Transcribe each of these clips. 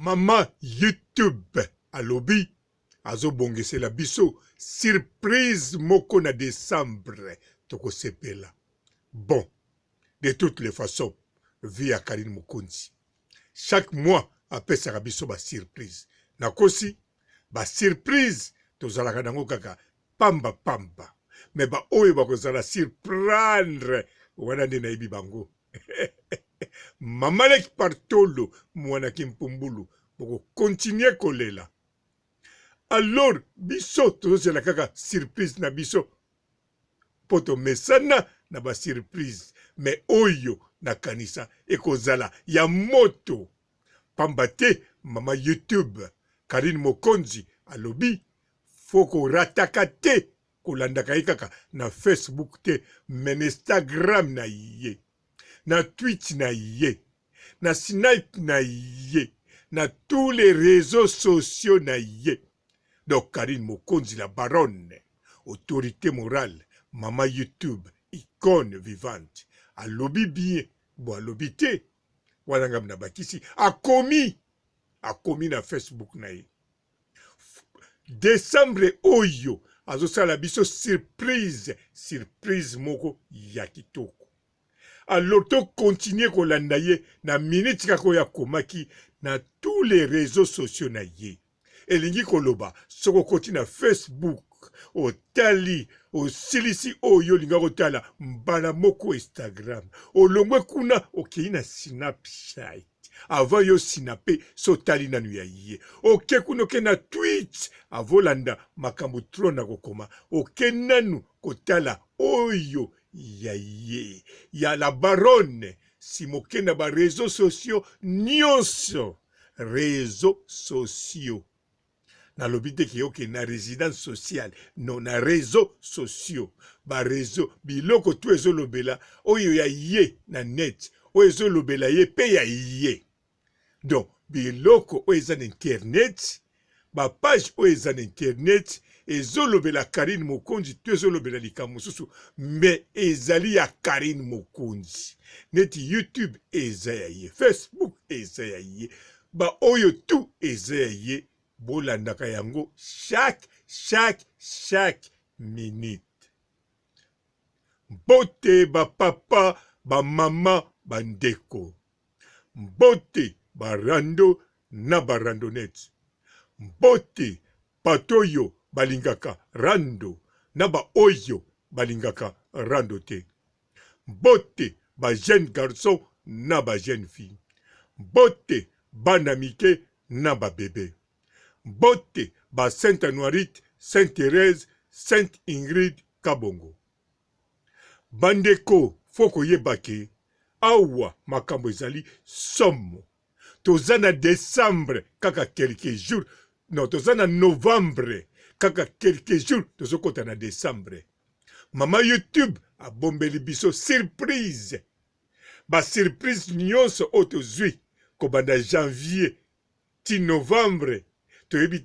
Mama YouTube alobi azobongesela biso surprise moko na décembre toko sepela. Bon, de toutes les façons, via Karine Mokonzi. Chaque mois apesaka biso ba surprise. Nakosi ba surprise tozalaka nango kaka pamba pamba. Mais ba oyo bakozala surprendre wana nde nayebi bango. Mamalek Partolo mwana kimpumbulu boko continuer kolela. Alors biso tozozela kaka surprise na biso poto mesana na ba surprise mais oyo nakanisa ekozala ya moto pamba te mama YouTube Karine Mokonzi alobi foko rataka te kolandaka ye kaka na Facebook te mais na Instagram na ye na Twitch na ye na Snipe na ye na tous les réseaux sociaux na ye. Donc Karine Mokonzi la baronne, autorité morale, mama YouTube, icône vivante, alobi bien, bon alobi te, wanangam na bakisi, akomi na Facebook na ye. Décembre oyo, azosala biso surprise moko ya kitoko. Alors to continue kolanda ye na minute kako ya komaki na tous les réseaux sociaux na ye. Elingi koloba soko koti na Facebook otali osilisi oyo linga kotala mbala moko Instagram olongwe kuna okei na Snapchat avant yo sinape sotali nanu ya ye oke kuna oke na Twitch avolanda makambo tro na kokoma oke nanu kotala oyo ya ye ya la baronne simoke na ba réseaux sociaux nyonso réseaux sociaux na lobite ki yoke na résidence sociale non na réseaux sociaux ba réseau biloko tu ezolobela oyo ya ye na net oyo ezolobela ye pe ya ye donc biloko oyo eza na internet ba page oyo eza na internet ezolobela Karine Mokonzi tu ezolobela likambo mosusu mais ezali ya Karine Mokonzi neti YouTube eza ya ye Facebook eza ya ye ba oyo tu eza ya ye bolandaka yango chaque minute. Mbote ba papa, ba mama, bandeko. Mbote ba rando na ba randonnette. Mbote patoyo balingaka rando na ba oyo balingaka rando te. Mbote ba jeune garçon na ba jeune fille. Mbote bana mike na ba bébé. Bote ba Sainte Anuarite, Sainte Thérèse, Sainte Ingrid Kabongo. Bandeko foko yebake awa makambo ezali somo. Tozana décembre kaka quelques jours. Non, tozana novembre kaka quelques jours. Tozokota na décembre. Mama YouTube a bombeli biso surprise. Ba surprise nyonso otozwi kobanda janvier ti novembre.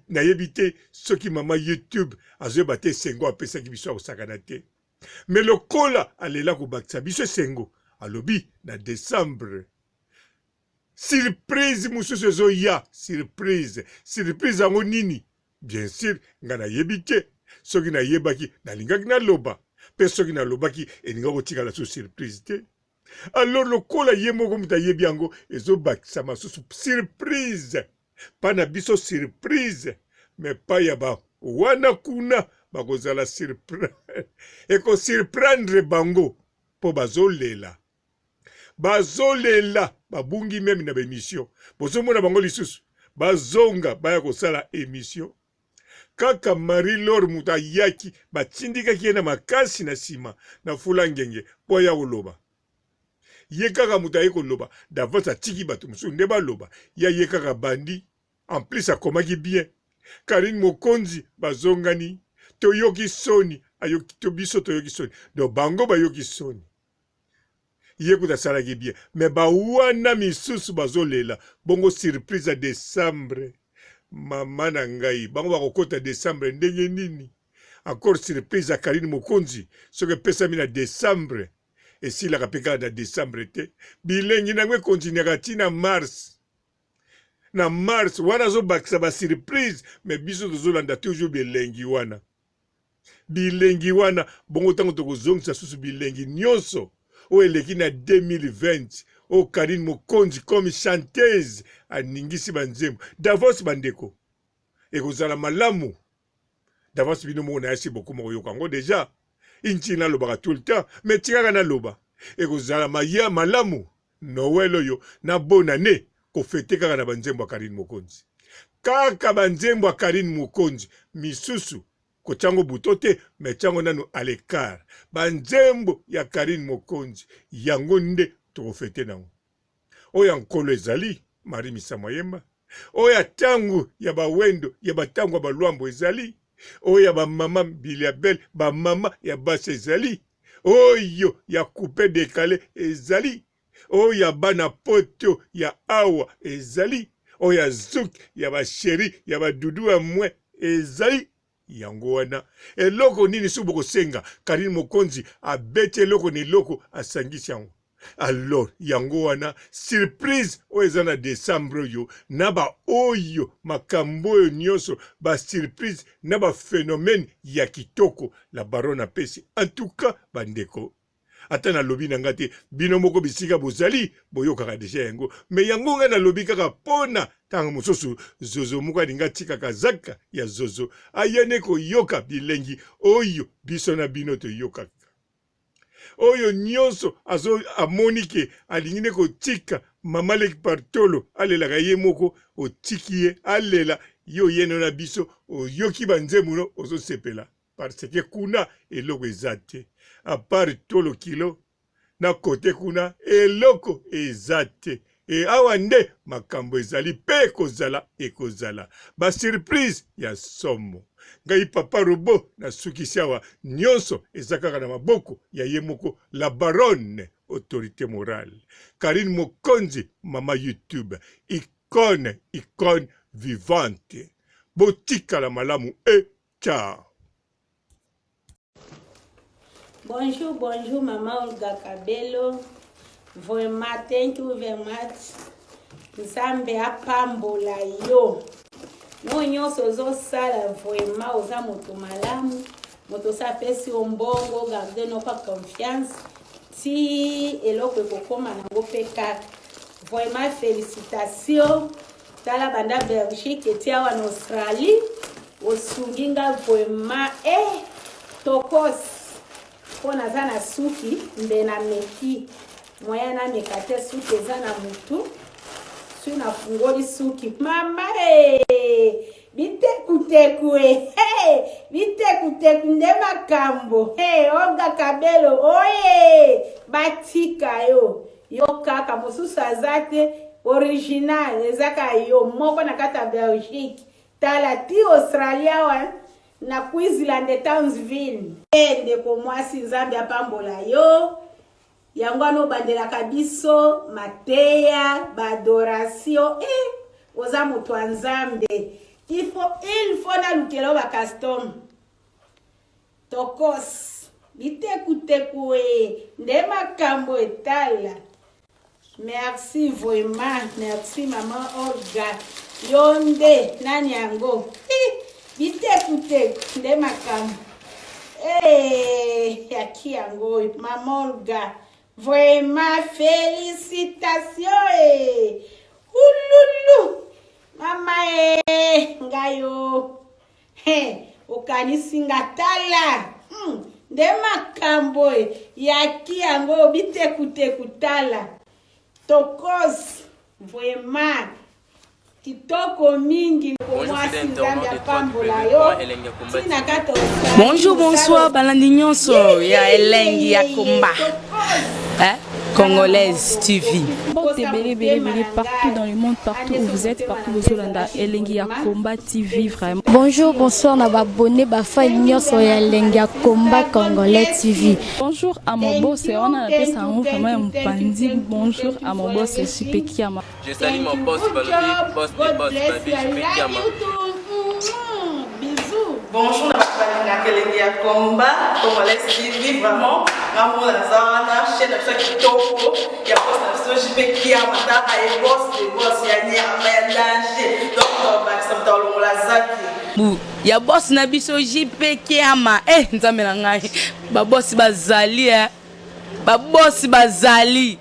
Na yebite soki mama YouTube azoyeba te sengo apesaki biso akosakana te mais lokola alela kobakisa biso sengo alobi na décembre surprise mosusu ezoya surprise yango nini bien sûr nga nayebi te soki nayebaki nalingaki naloba mpe soki nalobaki elinga kotikala so surprise te alors lokola ye moko moto ayebi yango ezobakisa masusu surprise pana biso surprise mais pa ya ba wana kuna bakozala surprise eko surprendre bango po bazolela babungi meme na bémission bozomona bango lisusu bazonga baya kosala émission kaka Marie-Laure muta yaki batindikaki ye na makasi na nsima na fula ngenge po ya koloba ye kaka muta ye koloba d'avance atiki bato mosusu nde baloba ya ye kaka bandi en plus akomaki bien Karine Mokonzi bazongani toyoki soni ayoki to biso toyoki soni donc bango bayoki soni ye kuta salaki bien mais bawana misusu bazolela bongo surprise ya décembre mama na ngai bango bakokota décembre ndenge nini encore surprise ya Karine Mokonzi soki epesami na décembre esilaka mpe kaka na décembre te bilengi nango ekontinuaka ntina mars na mars wana zobakisa ba surprise mais biso tozolanda toujours bilengi wana bongo ntango tokozongisa susu bilengi nyonso oyo eleki na 2020 oyo Karine Mokonzi comme chanteuse aningisi banzembo d'avance bandeko ekozala malamu d'avance bino moko na yasi beaucoup moko yoka yango déjà inchi nalobaka tout le temps mais tikaka naloba ekozala malamu Noël oyo na bonne année kofete kaka na banzembo ya Karine Mokonzi kaka banzembo ya Karine Mokonzi misusu kochango butote mechango nanu à l'écart banzembo ya Karine Mokonzi yango nde tokofete nango oyo nkolo ezali Marie Misa Mayemba oyo tangu ya bawendo ya batangu ya balwambo ezali oyo ya bamama Biliabel bamama ya basi ezali oyo ya coupe décalé ezali oyo ya bana poto ya awa ezali oyo ya zuki ya basheri ya badudu ya mwe ezali yango wana eloko nini su bokosenga Karine Mokonzi abeti eloko ni eloko asangisi yango alors yango wana surprise oyo eza na décembre oyo na ba oyo makambo oyo nyonso ba surprise na ba phénomène ya kitoko la baronne apesi en tout cas bandeko ata nalobi na nga te bino moko bisika bozali boyokaka deja yango me yango nga nalobi kaka pona ntango mosusu zozo moko alinga tikaka zaka ya zozo ayane koyoka bilengi oyo biso na bino toyokaka oyo nyonso amoni ke alingi ne kotika mama Leki Partolo alelaka ye moko otiki ye alela yo yeno na biso oyoki banzembo no ozosepela parce que kuna eloko eza te à part tolo kilo na kote kuna eloko eza te e awa nde makambo ezali pe ekozala ba surprise ya somo ngai papa robo na sukisi awa nyonso eza kaka na maboko ya ye moko la baronne autorité morale Karine Mokonzi mama YouTube icône vivante botikala malamu ciao. Bonjour, Maman Olga Kabelo. Vraiment, thank you very much. Nzambe apambola yo. No nyonso zosala vraiment oza moto malamu. Moto sapesi ombongo, garde no kwa confiance. Ti eloko ekokoma nango pe kaka. Vraiment, félicitations. Tala banda Belgique eti awa en Australie. Osunginga vraiment tokos. Pona zana suki mbe na meki moya na mekate suki zana mutu su na fungoli suki mama bitekuteku bitekuteku nde makambo Olga Kabelo oye batika yo kaka mosusu azate original ezaka yo moko na kata Belgique tala ti Australia wa na Queensland Townsville ndeko mwasi Nzambe apambola yo yango ano bandelaka biso mateya badoration oza moto wa Nzambe il faut na lukelo ba custom tokos bitekuteku nde makambo etala merci vraiment merci maman Olga yonde nani yango bitekuteku nde makambo yaki yango maman Olga vraiment félicitations ululu mama ngayo okanisi ngatala nde makambo yaki yango bitekuteku tala tokos vraiment Bonjour, bonsoir, balandi nyonso ya elengi ya komba. Congolaise TV. Partout dans le monde, partout où vous êtes, partout où vous êtes, Elengi ya Komba TV vraiment. Bonjour, bonsoir, na abonné bafa nyonso ya Elengi ya Komba Congolais TV. Bonjour à mon boss, on a appelé ça un vraiment pandi. Bonjour à mon boss, Super Kiama. Je salue mon boss, boss des boss, Baby Super Kiama. Bisous. Bonjour, na Kelengi ya Komba, Congolais TV, vraiment, Ramon Lazana, chaîne de chaque toko, il y a pas de JP qui a matin, et boss, il y a ni à danger, donc on va s'entendre dans la zaki. Ya boss na biso JP Kiama, nzambe na ngai, ba boss bazali, ba boss bazali,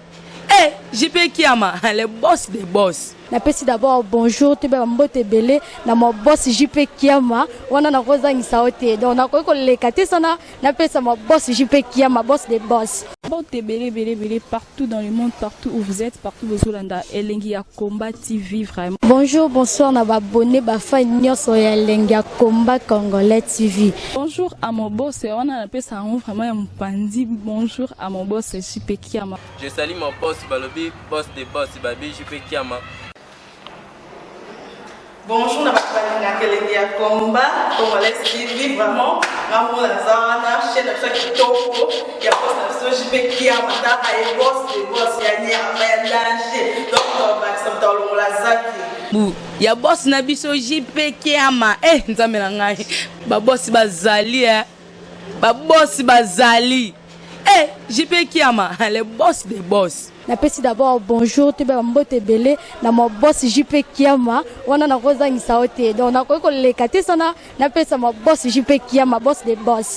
JP Kiama, le boss des boss. Napesi d'abord bonjour tu be mbote belé na mo boss JP Kiama wana na kozangisa ote donc na ko lekate sana napesa mo boss JP Kiama boss des boss. Mbote belé partout dans le monde, partout où vous êtes, partout où Zolanda Elengi ya Komba TV vraiment. Bonjour, bonsoir na abonné ba fan nyonso ya Elengi ya Komba Congolais TV. Bonjour à mon boss, on a appelé ça vraiment un pandi. Bonjour à mon boss JP Kiama. Je salue mon boss Balobi, boss des boss Babi JP Kiama. Bonjour, na Kelengi ya Komba, Congolais TV, vraiment, Ramon Lazana, chaîne de chaque toko, il y a pas de JP Kiama, et boss, il y a ni à danger, donc on va s'entendre dans la zaki. Ya boss na biso JP Kiama, nzambe na ngai, ba boss bazali, ba boss bazali, JP Kiama, le boss des boss. Napesi d'abord bonjour tu be mbote belé na mo boss JP Kiama wana na kozangisa ote donc na ko lekate sana napesa mo boss JP Kiama boss des boss.